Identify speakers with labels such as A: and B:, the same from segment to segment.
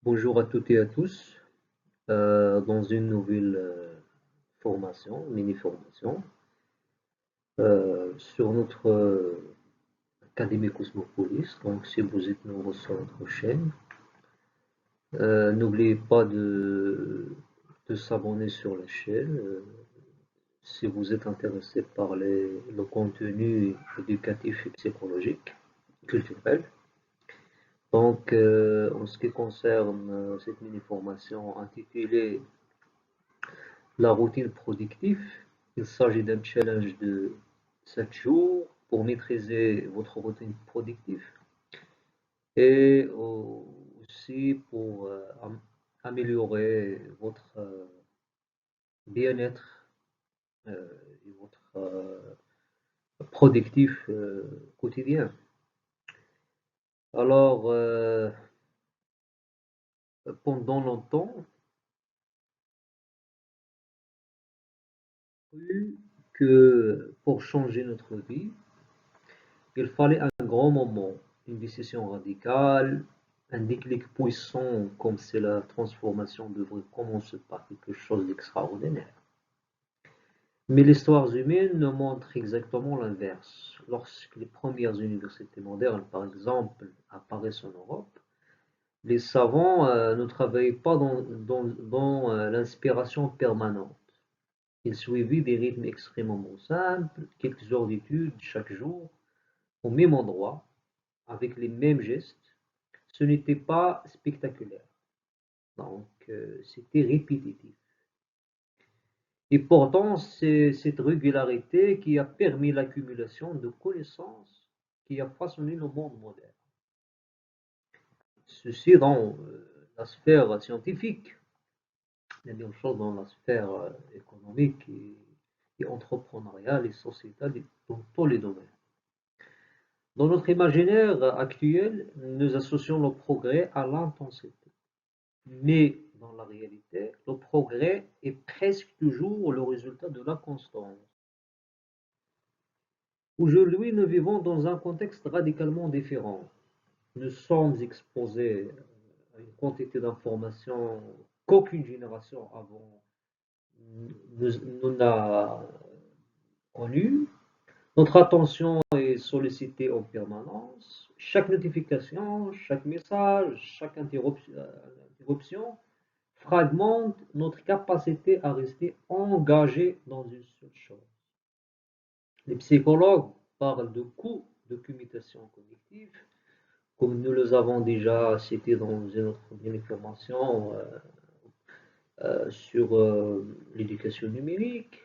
A: Bonjour à toutes et à tous. Dans une nouvelle formation, mini-formation, sur notre Académie Cosmopolis. Donc, si vous êtes nouveau sur notre chaîne, n'oubliez pas de s'abonner sur la chaîne. Si vous êtes intéressé par le contenu éducatif et psychologique, culturel. Donc, en ce qui concerne cette mini-formation intitulée La routine productive, il s'agit d'un challenge de 7 jours pour maîtriser votre routine productive et aussi pour améliorer votre bien-être et votre productif quotidien. Alors, pendant longtemps, cru que pour changer notre vie, il fallait un grand moment, une décision radicale, un déclic puissant comme si la transformation devrait commencer par quelque chose d'extraordinaire. Mais l'histoire humaine nous montre exactement l'inverse. Lorsque les premières universités modernes, par exemple, apparaissent en Europe, les savants ne travaillaient pas dans l'inspiration permanente. Ils suivaient des rythmes extrêmement simples, quelques heures d'études chaque jour, au même endroit, avec les mêmes gestes. Ce n'était pas spectaculaire, donc c'était répétitif. Et pourtant, c'est cette régularité qui a permis l'accumulation de connaissances qui a façonné le monde moderne. Ceci dans la sphère scientifique, la même chose dans la sphère économique et entrepreneuriale et sociétale dans tous les domaines. Dans notre imaginaire actuel, nous associons le progrès à l'intensité. Mais dans la réalité, le progrès est presque toujours le résultat de la constance. Aujourd'hui, nous vivons dans un contexte radicalement différent. Nous sommes exposés à une quantité d'informations qu'aucune génération avant nous n'a connue. Notre attention est sollicitée en permanence. Chaque notification, chaque message, chaque interruption fragmente notre capacité à rester engagé dans une seule chose. Les psychologues parlent de coûts de commutation cognitive, comme nous les avons déjà cités dans une autre formation sur l'éducation numérique.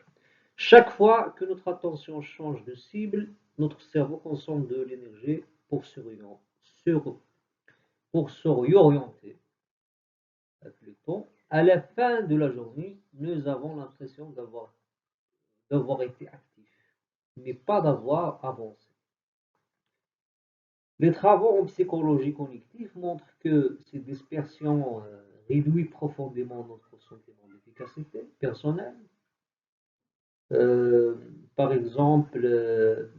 A: Chaque fois que notre attention change de cible, notre cerveau consomme de l'énergie pour se réorienter. Plutôt, à la fin de la journée, nous avons l'impression d'avoir été actifs, mais pas d'avoir avancé. Les travaux en psychologie cognitive montrent que ces dispersions réduisent profondément notre sentiment d'efficacité personnelle. Euh, Par exemple,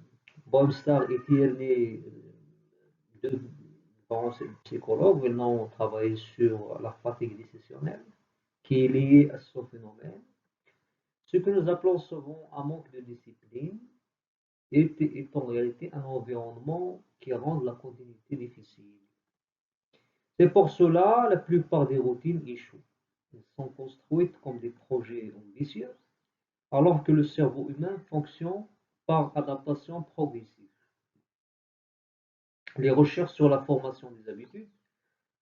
A: Baumstar et Tierney, deux grands psychologues, venant travailler sur la fatigue décisionnelle, qui est liée à ce phénomène. Ce que nous appelons souvent un manque de discipline est en réalité un environnement qui rend la continuité difficile. C'est pour cela la plupart des routines échouent. Elles sont construites comme des projets ambitieux, alors que le cerveau humain fonctionne par adaptation progressive. Les recherches sur la formation des habitudes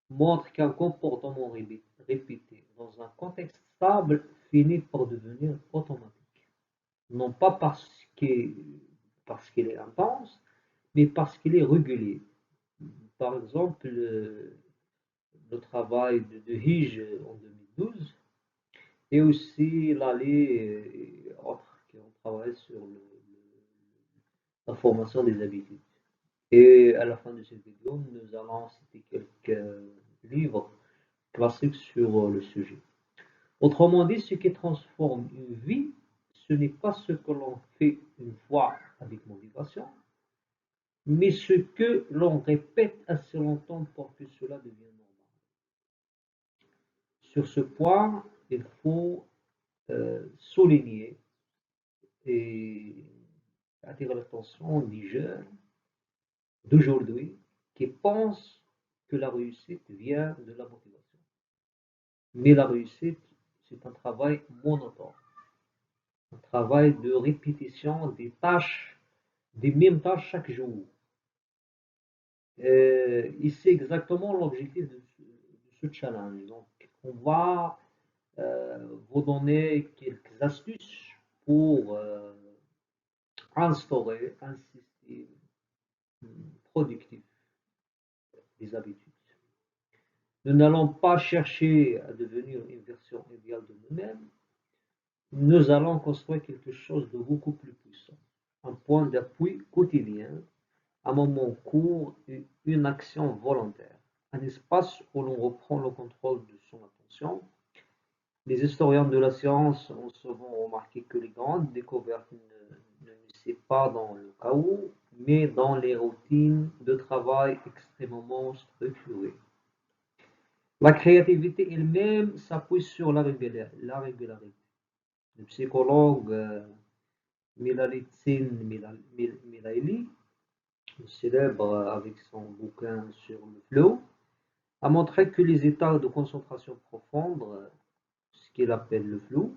A: montrent qu'un comportement répété dans un contexte stable finit par devenir automatique. Non pas parce qu'il est intense, mais parce qu'il est régulier. Par exemple, le travail de Hige en 2012 et aussi l'ALI et autres qui ont travaillé sur la formation des habitudes. Et à la fin de cette vidéo, nous allons citer quelques livres classiques sur le sujet. Autrement dit, ce qui transforme une vie, ce n'est pas ce que l'on fait une fois avec motivation, mais ce que l'on répète assez longtemps pour que cela devienne normal. Sur ce point, il faut souligner et attirer l'attention des jeunes d'aujourd'hui qui pensent que la réussite vient de la motivation. Mais la réussite, c'est un travail monotone, un travail de répétition des tâches, des mêmes tâches chaque jour. Et c'est exactement l'objectif de ce challenge. Donc, on va vous donner quelques astuces pour instaurer un système productif des habitudes. Nous n'allons pas chercher à devenir une version idéale de nous-mêmes. Nous allons construire quelque chose de beaucoup plus puissant. Un point d'appui quotidien, un moment court et une action volontaire. Un espace où l'on reprend le contrôle de son attention. Les historiens de la science ont souvent remarqué que les grandes découvertes ne naissaient pas dans le chaos, mais dans les routines de travail extrêmement structurées. La créativité elle-même s'appuie sur la régularité. Le psychologue Milalitsine Milaili, célèbre avec son bouquin sur le flow, a montré que les états de concentration profonde, ce qu'il appelle le flow,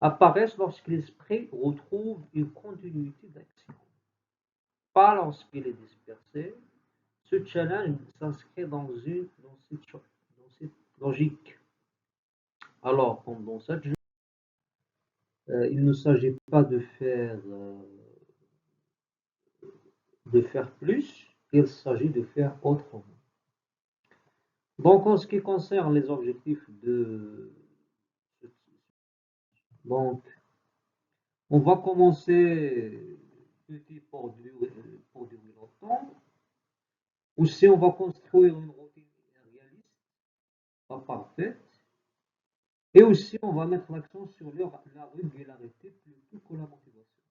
A: apparaissent lorsque l'esprit retrouve une continuité d'action, pas lorsqu'il est dispersé. Ce challenge s'inscrit dans cette logique. Alors, pendant 7 jours, il ne s'agit pas de faire plus, il s'agit de faire autrement. Donc, en ce qui concerne les objectifs donc, on va commencer petit pour durer longtemps. Aussi, on va construire une routine réaliste, pas parfaite. Et aussi, on va mettre l'accent sur la régularité plutôt que la motivation.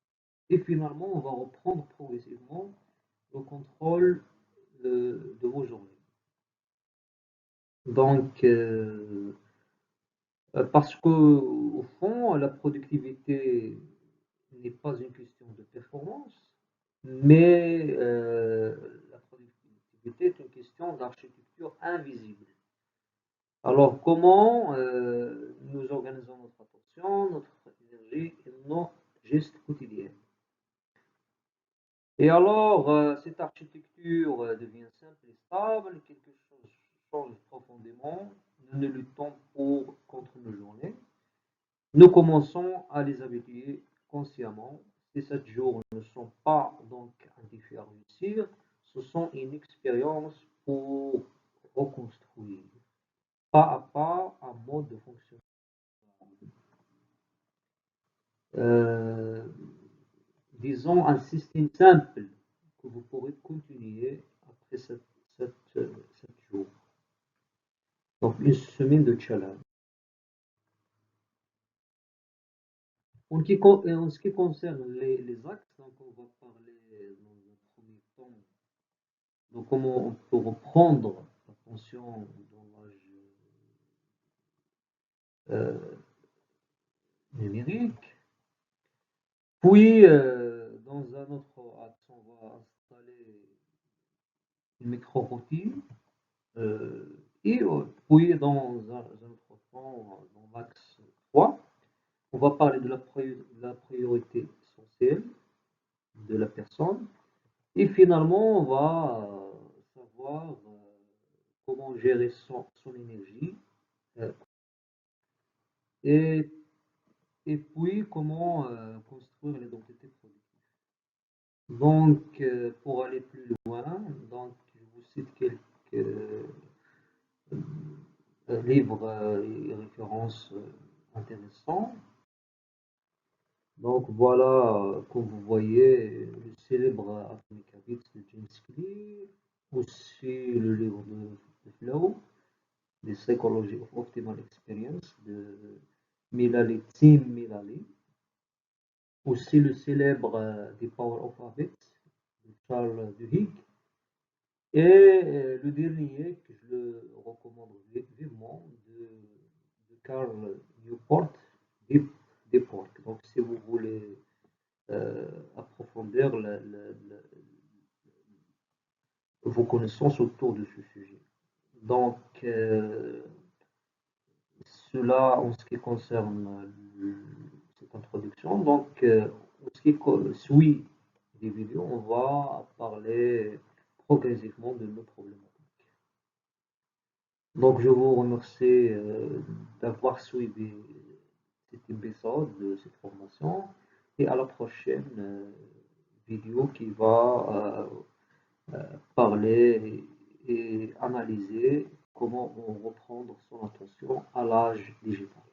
A: Et finalement, on va reprendre progressivement le contrôle de vos journées. Donc, parce que au fond, la productivité n'est pas une question de performance, mais la productivité est une question d'architecture invisible. Alors, comment nous organisons notre attention, notre énergie et nos gestes quotidiens? Et alors, cette architecture devient simple et stable, quelque chose change profondément, nous ne luttons contre nos journées, nous commençons à les habituer consciemment. Ces 7 jours ne sont pas donc un défi à réussir, ce sont une expérience pour reconstruire pas à pas un mode de fonctionnement. Euh, disons un système simple que vous pourrez continuer après 7 jours. Donc une semaine de challenge. En ce qui concerne les axes, donc on va parler dans un premier temps de comment on peut reprendre l'attention dans l'âge euh, numérique. Puis, dans un autre axe, on va installer une micro-routine. Et puis, dans un autre temps, dans l'axe 3, on va parler de la priorité essentielle de la personne. Et finalement, on va savoir comment gérer son énergie euh, et, et puis comment construire l'identité productive. Donc, pour aller plus loin, donc, je vous cite quelques livres et références intéressants. Donc voilà, comme vous voyez, le célèbre Atomic Habits de James Clear, aussi le livre de Flow, The Psychology of Optimal Experience de Tim Milali, aussi le célèbre The Power of Habits de Charles Duhigg, et le dernier que je le recommande vivement Carl Newport, Deep, Deep Work. Donc, si vous voulez approfondir vos connaissances autour de ce sujet. Donc, cela en ce qui concerne cette introduction. Donc, en ce qui suit des vidéos, on va parler progressivement de nos problématiques. Donc, je vous remercie d'avoir suivi cet épisode de cette formation et à la prochaine vidéo qui va parler et analyser comment on reprendre son attention à l'âge digital.